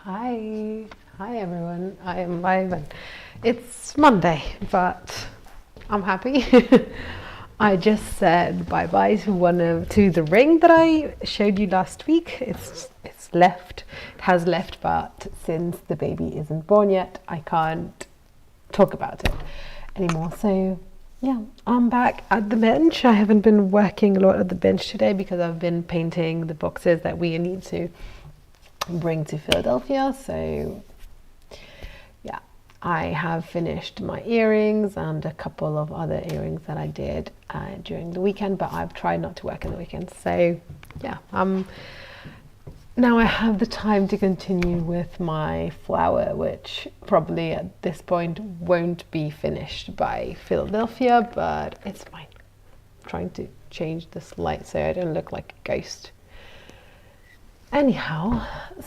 Hi everyone. I am Ivan. It's Monday, but I'm happy. I just said bye bye to the ring that I showed you last week. It's left. It has left, but since the baby isn't born yet, I can't talk about it anymore. So yeah, I'm back at the bench. I haven't been working a lot at the bench today because I've been painting the boxes that we need to bring to Philadelphia. So yeah, I have finished my earrings and a couple of other earrings that I did during the weekend, but I've tried not to work on the weekend. So yeah, now I have the time to continue with my flower, which probably at this point won't be finished by Philadelphia, but it's fine. I'm trying to change this light so I don't look like a ghost. Anyhow,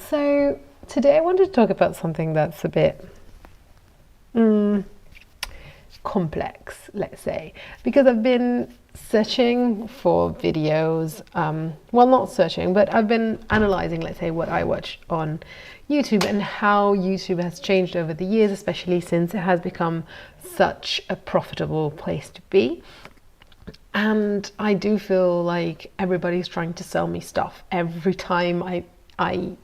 so today I wanted to talk about something that's a bit complex, let's say, because I've been searching for videos, well, not searching, but I've been analyzing, let's say, what I watch on YouTube and how YouTube has changed over the years, especially since it has become such a profitable place to be. And I do feel like everybody's trying to sell me stuff. Every time I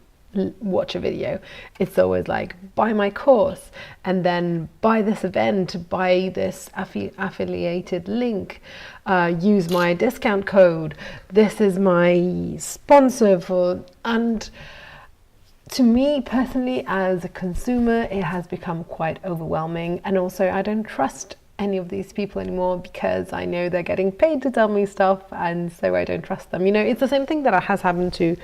watch a video, it's always like, buy my course, and then buy this event, buy this affiliated link, use my discount code, this is my sponsor for. And to me personally, as a consumer, it has become quite overwhelming, and also I don't trust any of these people anymore because I know they're getting paid to tell me stuff, and so I don't trust them. You know, it's the same thing that has happened to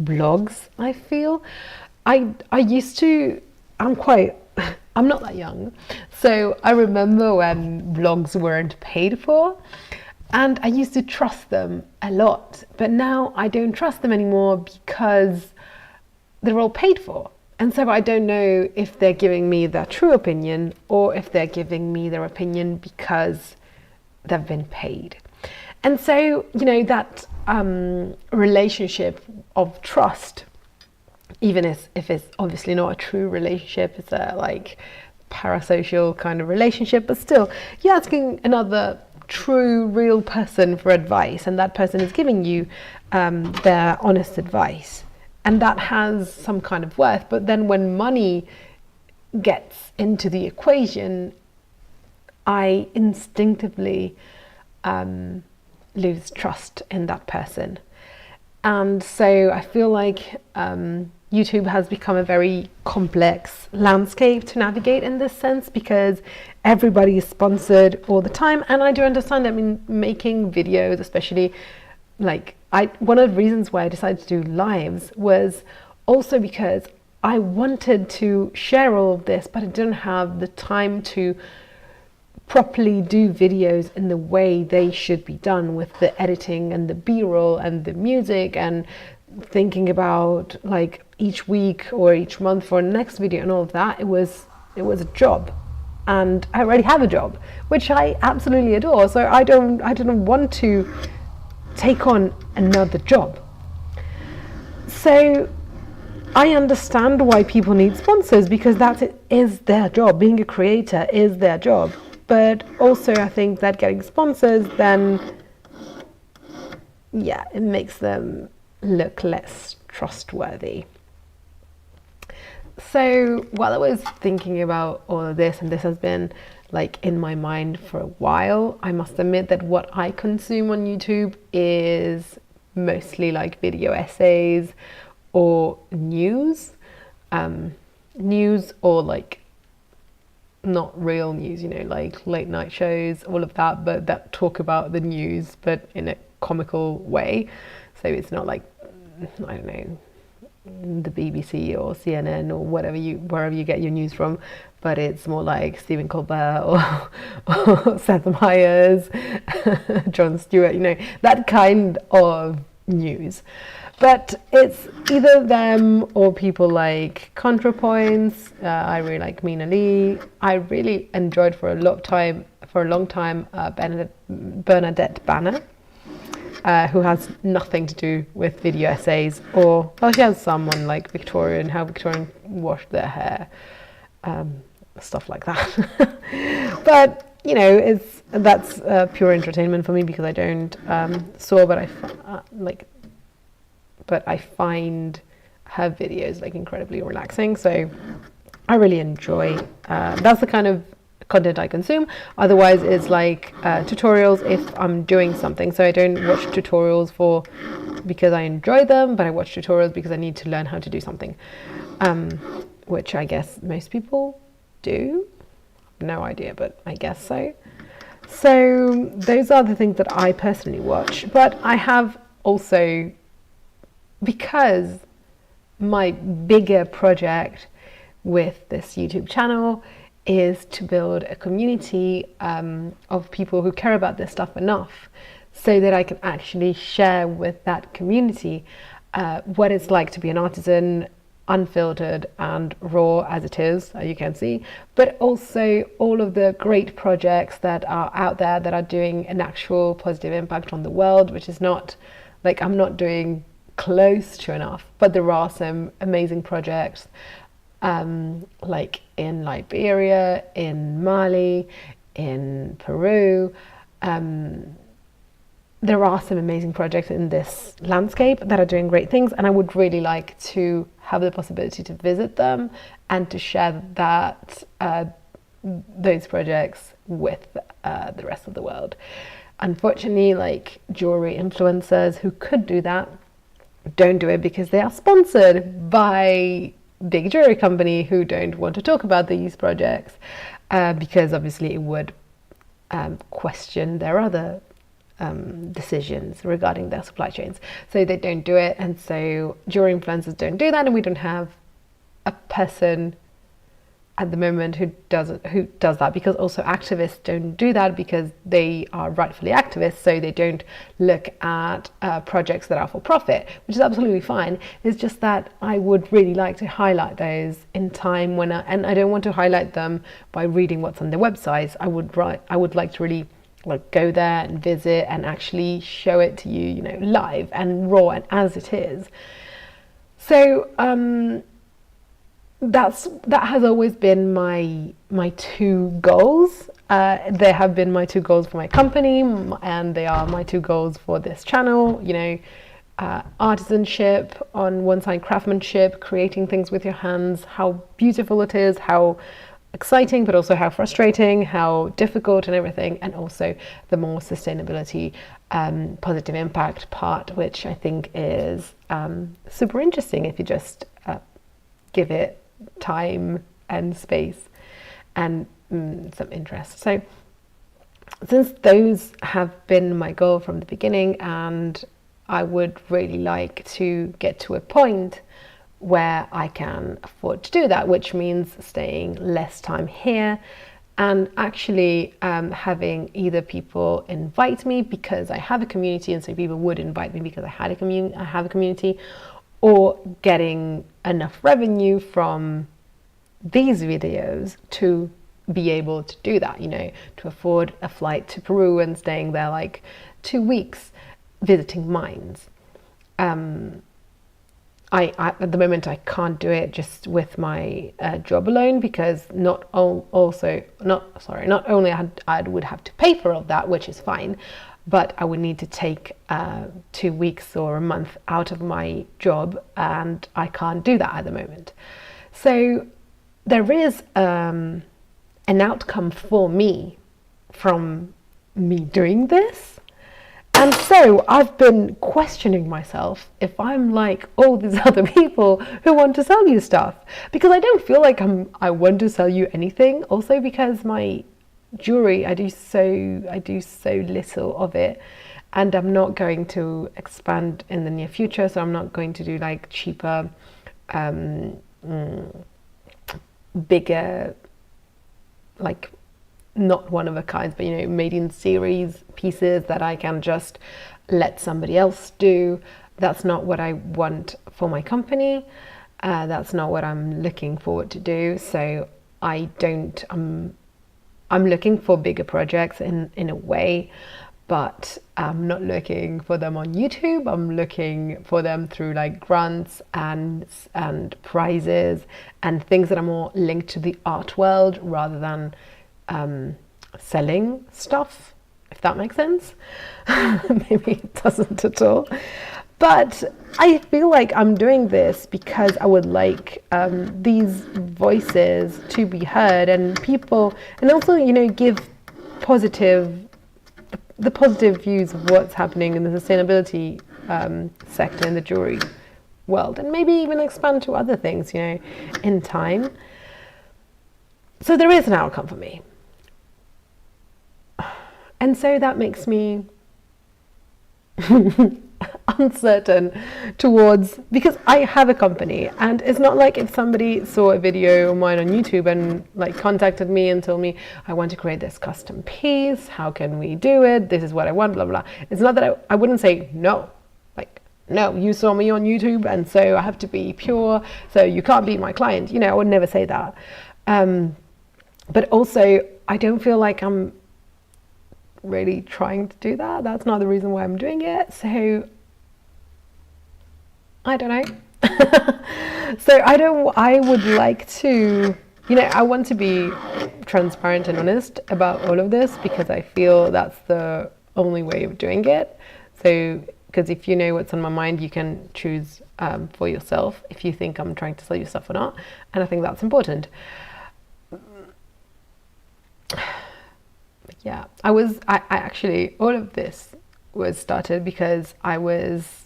blogs. I feel I used to, I'm not that young, so I remember when blogs weren't paid for, and I used to trust them a lot, but now I don't trust them anymore because they're all paid for. And so I don't know if they're giving me their true opinion or if they're giving me their opinion because they've been paid. And so, you know, that relationship of trust, even if it's obviously not a true relationship, it's a like parasocial kind of relationship, but still, you're asking another true, real person for advice, and that person is giving you their honest advice. And that has some kind of worth. But then when money gets into the equation, I instinctively lose trust in that person. And so I feel like YouTube has become a very complex landscape to navigate in this sense, because everybody is sponsored all the time. And I do understand, I mean, making videos, especially like, one of the reasons why I decided to do lives was also because I wanted to share all of this, but I didn't have the time to properly do videos in the way they should be done, with the editing and the b-roll and the music, and thinking about like each week or each month for the next video and all of that. It was a job, and I already have a job, which I absolutely adore. So I didn't want to take on another job. So I understand why people need sponsors, because that is their job. Being a creator is their job. But also I think that getting sponsors, then yeah, it makes them look less trustworthy. So while I was thinking about all of this, and this has been like in my mind for a while, I must admit that what I consume on YouTube is mostly like video essays or news or like not real news, you know, like late night shows, all of that, but that talk about the news but in a comical way. So it's not like, I don't know, the BBC or CNN or wherever you get your news from, but it's more like Stephen Colbert or Seth Meyers, Jon Stewart, you know, that kind of news. But it's either them or people like ContraPoints. I really like Mina Lee. I really enjoyed for a long time Bernadette Banner. who has nothing to do with video essays, or well, she has some on like Victorian, how Victorian washed their hair, stuff like that. But you know, that's pure entertainment for me, because I don't sew, but I find her videos like incredibly relaxing. So I really enjoy. That's the kind of content I consume. Otherwise, it's like tutorials if I'm doing something. So I don't watch tutorials because I enjoy them, but I watch tutorials because I need to learn how to do something, which I guess most people do. No idea, but I guess so. So those are the things that I personally watch. But I have also, because my bigger project with this YouTube channel is to build a community of people who care about this stuff enough so that I can actually share with that community what it's like to be an artisan, unfiltered and raw as it is, as you can see, but also all of the great projects that are out there that are doing an actual positive impact on the world, which is not like I'm not doing close to enough, but there are some amazing projects like in Liberia, in Mali, in Peru. There are some amazing projects in this landscape that are doing great things, and I would really like to have the possibility to visit them and to share those projects with the rest of the world. Unfortunately, like jewelry influencers who could do that don't do it because they are sponsored by big jewelry company who don't want to talk about these projects because obviously it would question their other decisions regarding their supply chains. So they don't do it, and so jewelry influencers don't do that, and we don't have a person at the moment who does that, because also activists don't do that because they are rightfully activists, so they don't look at projects that are for profit, which is absolutely fine. It's just that I would really like to highlight those in time and I don't want to highlight them by reading what's on their websites. I would like to really like go there and visit and actually show it to you, you know, live and raw and as it is. So that has always been my two goals. They have been my two goals for my company, and they are my two goals for this channel. You know, artisanship on one side, craftsmanship, creating things with your hands, how beautiful it is, how exciting, but also how frustrating, how difficult and everything, and also the more sustainability, positive impact part, which I think is super interesting if you just give it time and space and some interest. So since those have been my goal from the beginning, and I would really like to get to a point where I can afford to do that, which means staying less time here and actually having either people invite me because I have a community, and so people would invite me because I have a community, or getting enough revenue from these videos to be able to do that, you know, to afford a flight to Peru and staying there like 2 weeks visiting mines. I at the moment I can't do it just with my job alone, because not only I would have to pay for all of that, which is fine, but I would need to take 2 weeks or a month out of my job, and I can't do that at the moment. So there is an outcome for me from me doing this. And so I've been questioning myself if I'm like all these other people who want to sell you stuff, because I don't feel like I want to sell you anything. Also because my jewelry, I do so little of it, and I'm not going to expand in the near future, so I'm not going to do like cheaper, bigger, like not one of a kind, but you know, made in series pieces that I can just let somebody else do. That's not what I want for my company. That's not what I'm looking forward to do. So I'm looking for bigger projects in a way, but I'm not looking for them on YouTube. I'm looking for them through like grants and prizes and things that are more linked to the art world rather than selling stuff, if that makes sense. Maybe it doesn't at all. But I feel like I'm doing this because I would like these voices to be heard, and people, and also, you know, give the positive views of what's happening in the sustainability sector in the jewelry world, and maybe even expand to other things, you know, in time. So there is an outcome for me. And so that makes me uncertain towards, because I have a company, and it's not like if somebody saw a video of mine on YouTube and like contacted me and told me, I want to create this custom piece, how can we do it, this is what I want, blah blah. It's not that I wouldn't say no, like, no, you saw me on YouTube and so I have to be pure, so you can't be my client, you know, I would never say that. But also I don't feel like I'm really trying to do that. That's not the reason why I'm doing it. So I don't know. So I would like to, you know, I want to be transparent and honest about all of this because I feel that's the only way of doing it. So, because if you know what's on my mind, you can choose for yourself if you think I'm trying to sell you stuff or not. And I think that's important. Yeah, I actually, all of this was started because I was,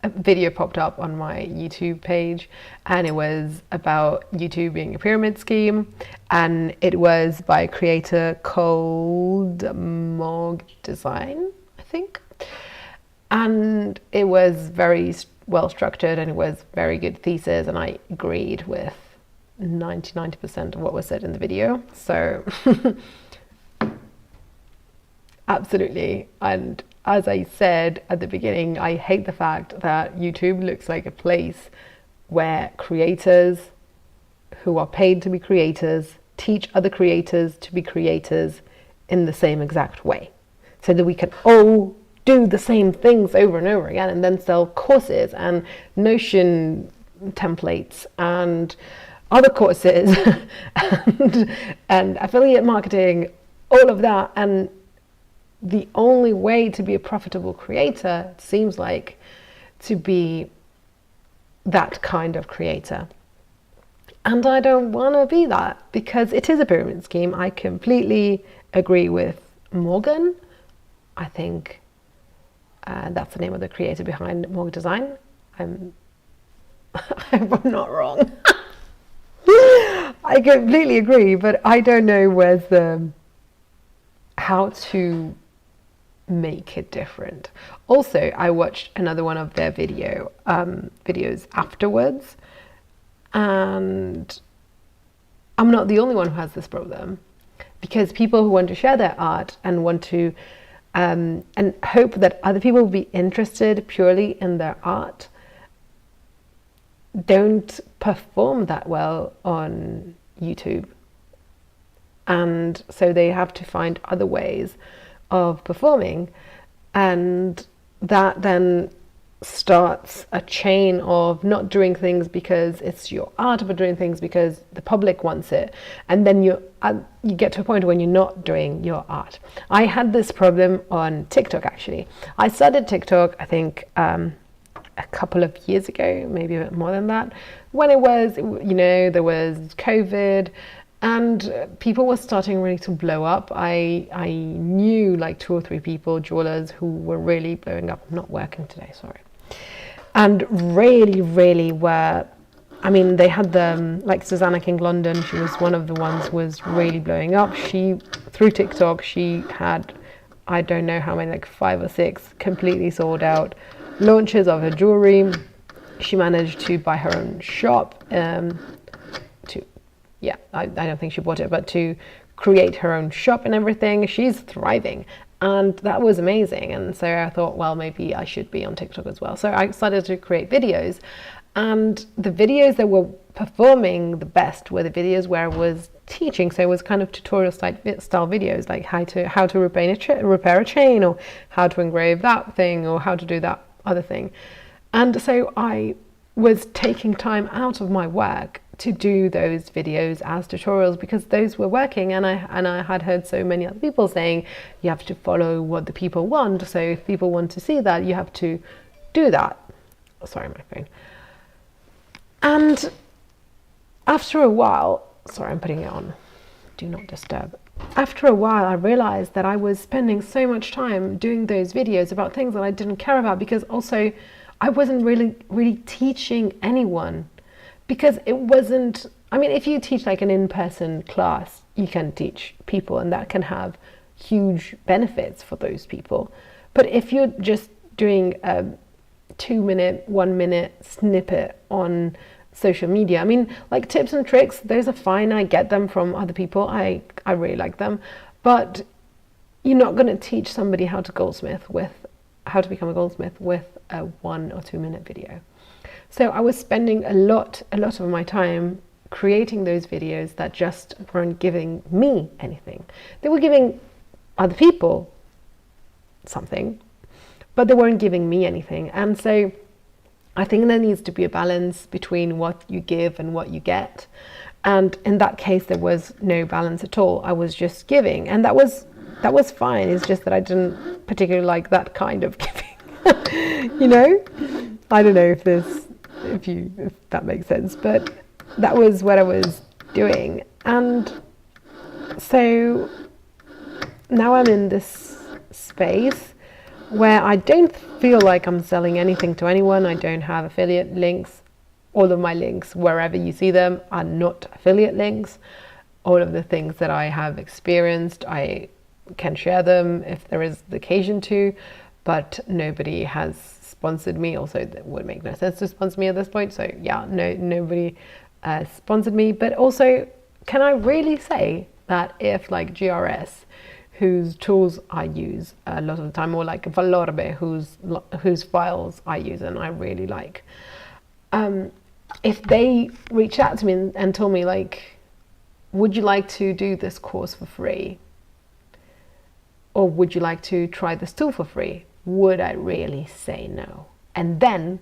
a video popped up on my YouTube page, and it was about YouTube being a pyramid scheme, and it was by a creator called Morg Design, I think. And it was very well structured, and it was very good thesis, and I agreed with 90% of what was said in the video. So absolutely. And as I said at the beginning, I hate the fact that YouTube looks like a place where creators who are paid to be creators teach other creators to be creators in the same exact way, so that we can all do the same things over and over again and then sell courses and Notion templates and other courses and affiliate marketing, all of that. And the only way to be a profitable creator seems like to be that kind of creator. And I don't want to be that because it is a pyramid scheme. I completely agree with Morgan. I think that's the name of the creator behind Morg Design. I'm not wrong. I completely agree, but I don't know where's how to make it different. Also, I watched another one of their videos afterwards, and I'm not the only one who has this problem, because people who want to share their art and want to and hope that other people will be interested purely in their art don't perform that well on YouTube. And so they have to find other ways of performing, and that then starts a chain of not doing things because it's your art, but doing things because the public wants it. And then you get to a point when you're not doing your art. I had this problem on TikTok, actually. I started TikTok, I think, a couple of years ago, maybe a bit more than that, when it was, you know, there was COVID and people were starting really to blow up. I knew like 2 or 3 people, jewelers, who were really blowing up. I'm not working today, sorry. And really were, I mean, they had like Susanna King London, she was one of the ones who was really blowing up. She, through TikTok, she had, I don't know how many, like 5 or 6 completely sold out launches of her jewelry. She managed to buy her own shop, I don't think she bought it, but to create her own shop and everything. She's thriving, and that was amazing. And so I thought, well, maybe I should be on TikTok as well. So I started to create videos, and the videos that were performing the best were the videos where I was teaching, so it was kind of tutorial style videos, like how to repair a chain, or how to engrave that thing, or how to do that other thing. And so I was taking time out of my work to do those videos as tutorials, because those were working, and I had heard so many other people saying you have to follow what the people want, so if people want to see that, you have to do that. Sorry, my phone. And after a while, sorry, I'm putting it on do not disturb. After a while, I realized that I was spending so much time doing those videos about things that I didn't care about, because also I wasn't really teaching anyone, because it wasn't, I mean, if you teach like an in-person class, you can teach people, and that can have huge benefits for those people. But if you're just doing a 2-minute, 1-minute snippet on social media, I mean, like tips and tricks, those are fine. I get them from other people. I really like them. But you're not going to teach somebody how to become a goldsmith with a 1 or 2 minute video. So I was spending a lot of my time creating those videos that just weren't giving me anything. They were giving other people something, but they weren't giving me anything. And so I think there needs to be a balance between what you give and what you get. And in that case, there was no balance at all. I was just giving, and that was fine. It's just that I didn't particularly like that kind of giving. You know, I don't know if that makes sense, but that was what I was doing. And so now I'm in this space where I don't feel like I'm selling anything to anyone. I don't have affiliate links. All of my links, wherever you see them, are not affiliate links. All of the things that I have experienced, I can share them if there is the occasion to, but nobody has sponsored me. Also, that would make no sense to sponsor me at this point. So yeah, nobody sponsored me. But also, can I really say that if like GRS, whose tools I use a lot of the time, or like Valorbe, whose files I use and I really like, if they reach out to me and told me like, would you like to do this course for free? Or would you like to try this tool for free? Would I really say no? And then,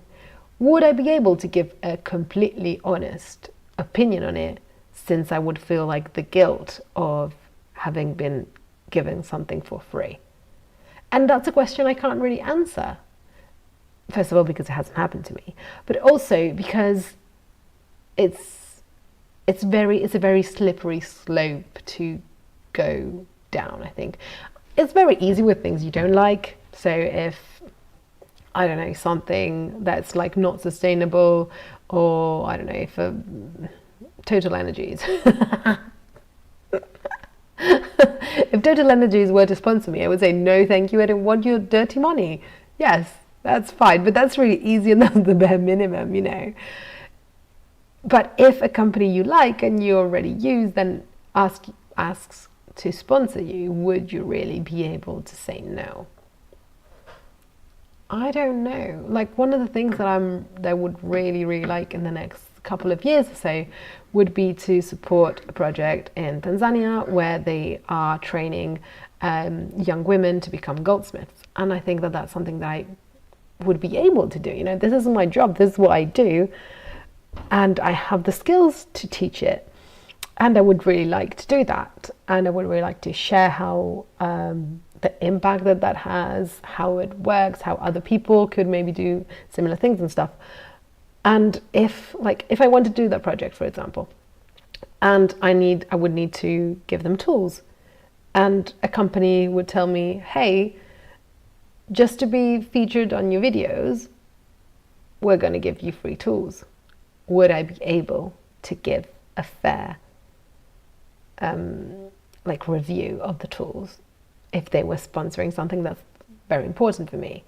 would I be able to give a completely honest opinion on it, since I would feel like the guilt of having been given something for free? And that's a question I can't really answer. First of all, because it hasn't happened to me, but also because it's a very slippery slope to go down. I think it's very easy with things you don't like. So if, I don't know, something that's like not sustainable, or I don't know, for Total Energies. If Total Energies were to sponsor me, I would say, no, thank you, I don't want your dirty money. Yes, that's fine, but that's really easy, and that's the bare minimum, you know. But if a company you like and you already use then asks to sponsor you, would you really be able to say no? I don't know. Like, one of the things that I would really like in the next couple of years or so would be to support a project in Tanzania where they are training young women to become goldsmiths. And I think that that's something that I would be able to do. You know, this isn't my job, this is what I do, and I have the skills to teach it. And I would really like to do that. And I would really like to share how the impact that has, how it works, how other people could maybe do similar things and stuff. And if I want to do that project, for example, and I would need to give them tools, and a company would tell me, hey, just to be featured on your videos, we're going to give you free tools. Would I be able to give a fair review of the tools if they were sponsoring something that's very important for me?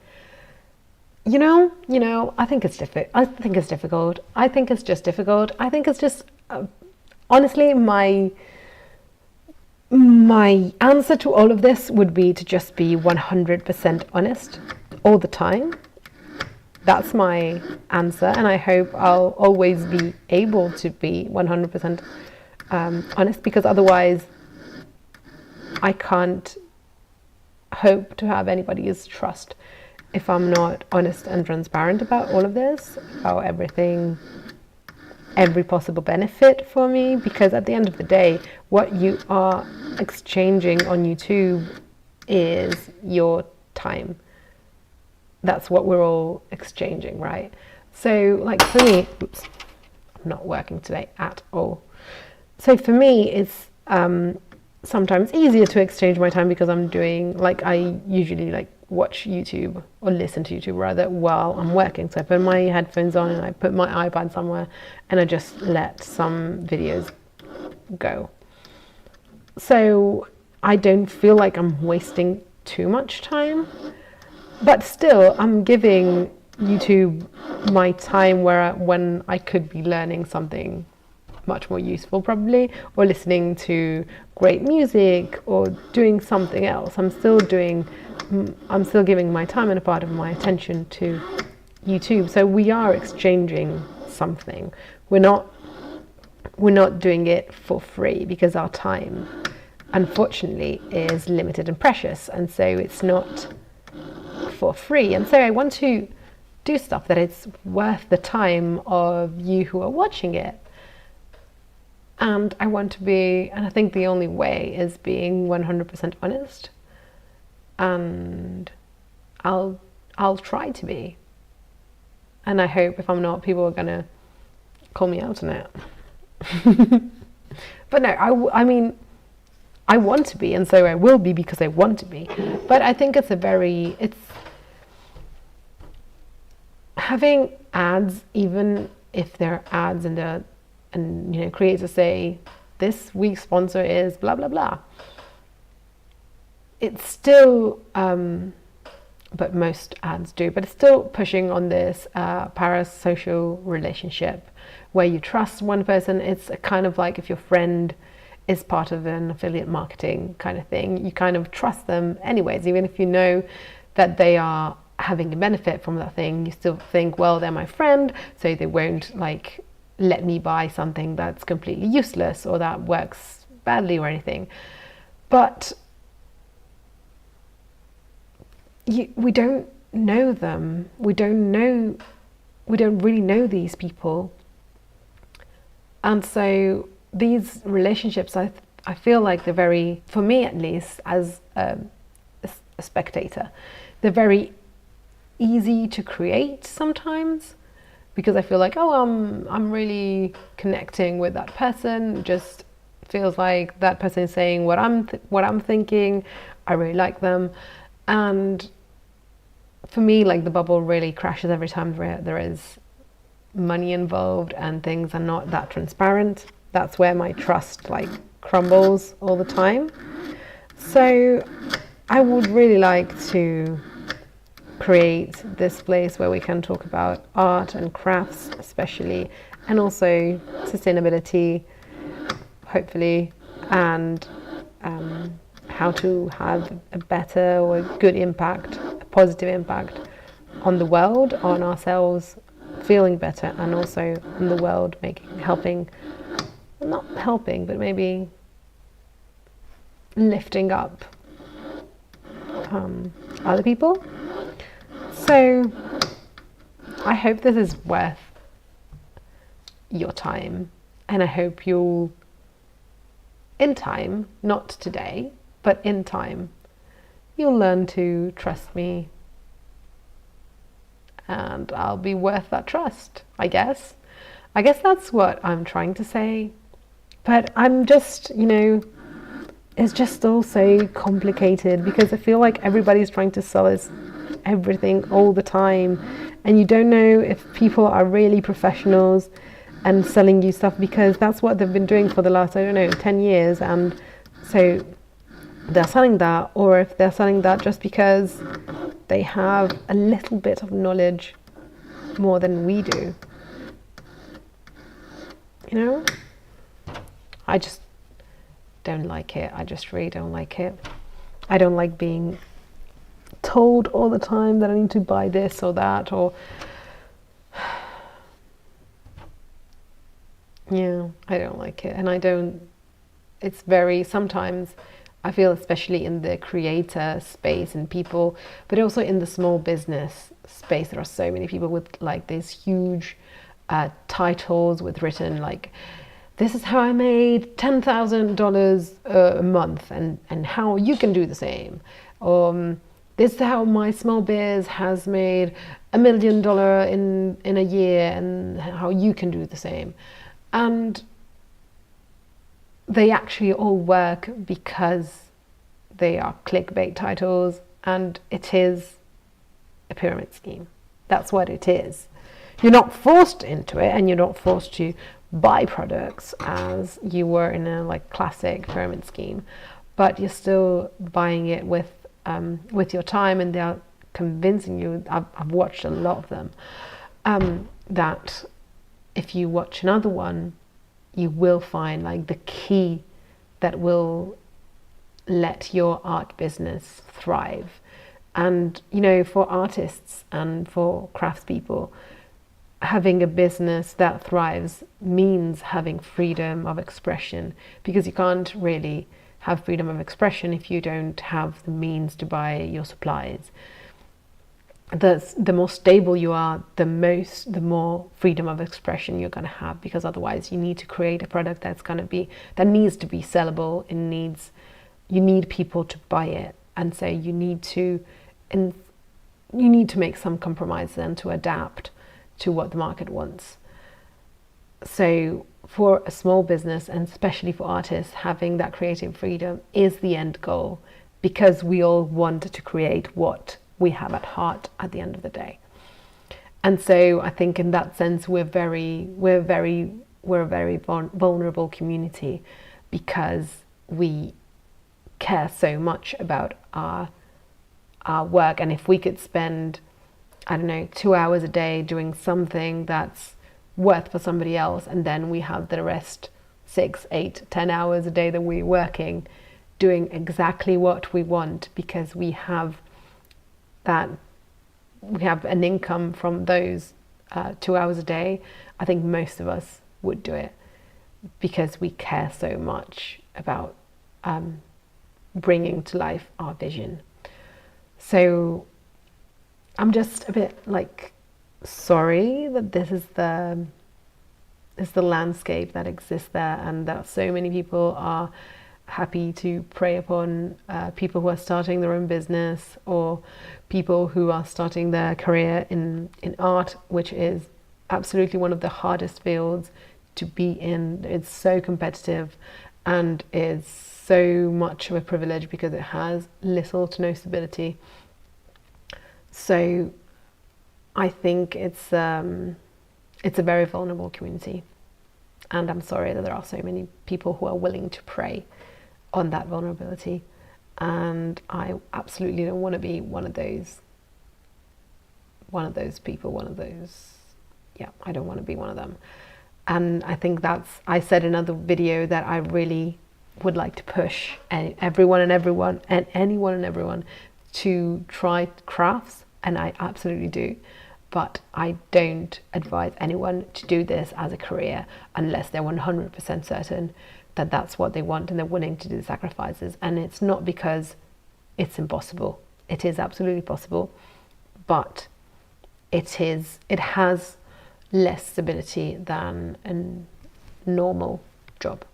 You know, I think it's difficult. I think it's difficult. I think it's just difficult. I think it's just, honestly, my answer to all of this would be to just be 100% honest all the time. That's my answer, and I hope I'll always be able to be 100% honest, because otherwise I can't hope to have anybody's trust if I'm not honest and transparent about all of this, about everything, every possible benefit for me. Because at the end of the day, what you are exchanging on YouTube is your time. That's what we're all exchanging, right? So like for me, oops, I'm not working today at all. So for me, it's sometimes easier to exchange my time because I'm doing, like, I usually like watch YouTube or listen to YouTube rather while I'm working. So I put my headphones on and I put my iPad somewhere and I just let some videos go. So I don't feel like I'm wasting too much time, but still I'm giving YouTube my time when I could be learning something much more useful probably, or listening to great music or doing something else. I'm still giving my time and a part of my attention to YouTube. So we are exchanging something. We're not doing it for free, because our time unfortunately is limited and precious, and so it's not for free. And so I want to do stuff that it's worth the time of you who are watching it. And I want to be, and I think the only way is being 100% honest. And I'll try to be. And I hope if I'm not, people are gonna call me out on it. But no, I mean, I want to be, and so I will be because I want to be. But I think it's having ads, even if they're ads and you know, creators say this week's sponsor is blah blah blah, it's still but most ads do, but it's still pushing on this parasocial relationship where you trust one person. It's a kind of like if your friend is part of an affiliate marketing kind of thing, you kind of trust them anyways, even if you know that they are having a benefit from that thing. You still think, well, they're my friend, so they won't like let me buy something that's completely useless or that works badly or anything. But we don't know them. We don't really know these people. And so these relationships, I feel like they're very, for me at least, as a spectator, they're very easy to create sometimes, because I feel like, oh, I'm really connecting with that person. Just feels like that person is saying what I'm thinking. I really like them, and for me, like, the bubble really crashes every time there is money involved and things are not that transparent. That's where my trust like crumbles all the time. So I would really like to create this place where we can talk about art and crafts especially, and also sustainability, hopefully, and how to have a better or a good impact, a positive impact on the world, on ourselves feeling better, and also on the world, not helping, but maybe lifting up other people. So I hope this is worth your time, and I hope you'll, in time, not today, but in time, you'll learn to trust me, and I'll be worth that trust, I guess. I guess that's what I'm trying to say. But I'm just, it's just all so complicated, because I feel like everybody's trying to sell us everything all the time, and you don't know if people are really professionals and selling you stuff, because that's what they've been doing for the last, 10 years, and so they're selling that, or if they're selling that just because they have a little bit of knowledge more than we do. I just don't like it. I just really don't like it. I don't like being told all the time that I need to buy this or that, or Yeah, I don't like it. And I don't, it's very, sometimes I feel, especially in the creator space and people, but also in the small business space, there are so many people with like these huge titles with written like, this is how I made $10,000 a month, and how you can do the same. This is how my small biz has made $1 million in a year, and how you can do the same. And they actually all work because they are clickbait titles, and it is a pyramid scheme. That's what it is. You're not forced into it, and you're not forced to buy products as you were in a like classic pyramid scheme, but you're still buying it with your time, and they're convincing you. I've watched a lot of them, that if you watch another one, you will find like the key that will let your art business thrive. And you know, for artists and for craftspeople, having a business that thrives means having freedom of expression, because you can't really have freedom of expression if you don't have the means to buy your supplies. The more stable you are, the more freedom of expression you're going to have, because otherwise you need to create a product that needs to be sellable. You need people to buy it, and so you need to make some compromise then to adapt to what the market wants. So for a small business, and especially for artists, having that creative freedom is the end goal, because we all want to create what we have at heart at the end of the day. And so I think in that sense we're a very vulnerable community, because we care so much about our work. And if we could spend, I don't know, 2 hours a day doing something that's worth for somebody else, and then we have the rest 6, 8, 10 hours a day that we're working doing exactly what we want, because we have an income from those 2 hours a day, I think most of us would do it, because we care so much about bringing to life our vision. So I'm just a bit like sorry that this is the landscape that exists there, and that so many people are happy to prey upon people who are starting their own business, or people who are starting their career in art, which is absolutely one of the hardest fields to be in. It's so competitive, and it's so much of a privilege because it has little to no stability. So I think it's a very vulnerable community, and I'm sorry that there are so many people who are willing to prey on that vulnerability, and I absolutely don't want to be one of those people, I don't want to be one of them. And I think I said in another video that I really would like to push anyone and everyone to try crafts, and I absolutely do. But I don't advise anyone to do this as a career unless they're 100% certain that that's what they want and they're willing to do the sacrifices. And it's not because it's impossible. It is absolutely possible, but it has less stability than a normal job.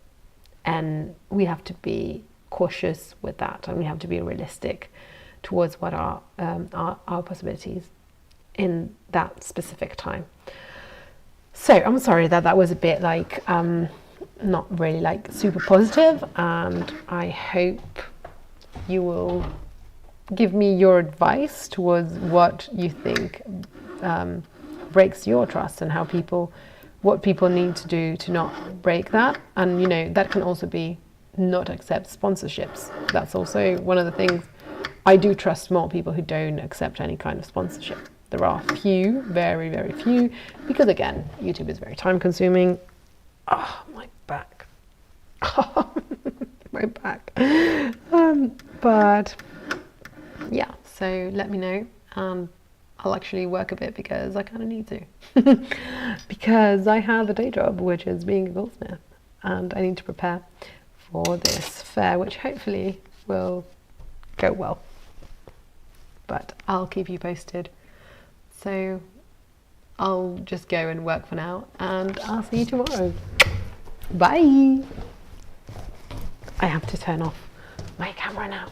And we have to be cautious with that, and we have to be realistic towards what are our possibilities in that specific time. So I'm sorry that was a bit like not really like super positive, and I hope you will give me your advice towards what you think breaks your trust, and what people need to do to not break that. And you know, that can also be not accept sponsorships. That's also one of the things. I do trust more people who don't accept any kind of sponsorship. There are few, very, very few, because again, YouTube is very time consuming. Oh, my back. My back. But yeah, so let me know, and I'll actually work a bit because I kind of need to. Because I have a day job, which is being a goldsmith, and I need to prepare for this fair, which hopefully will go well. But I'll keep you posted. So I'll just go and work for now, and I'll see you tomorrow. Bye. I have to turn off my camera now.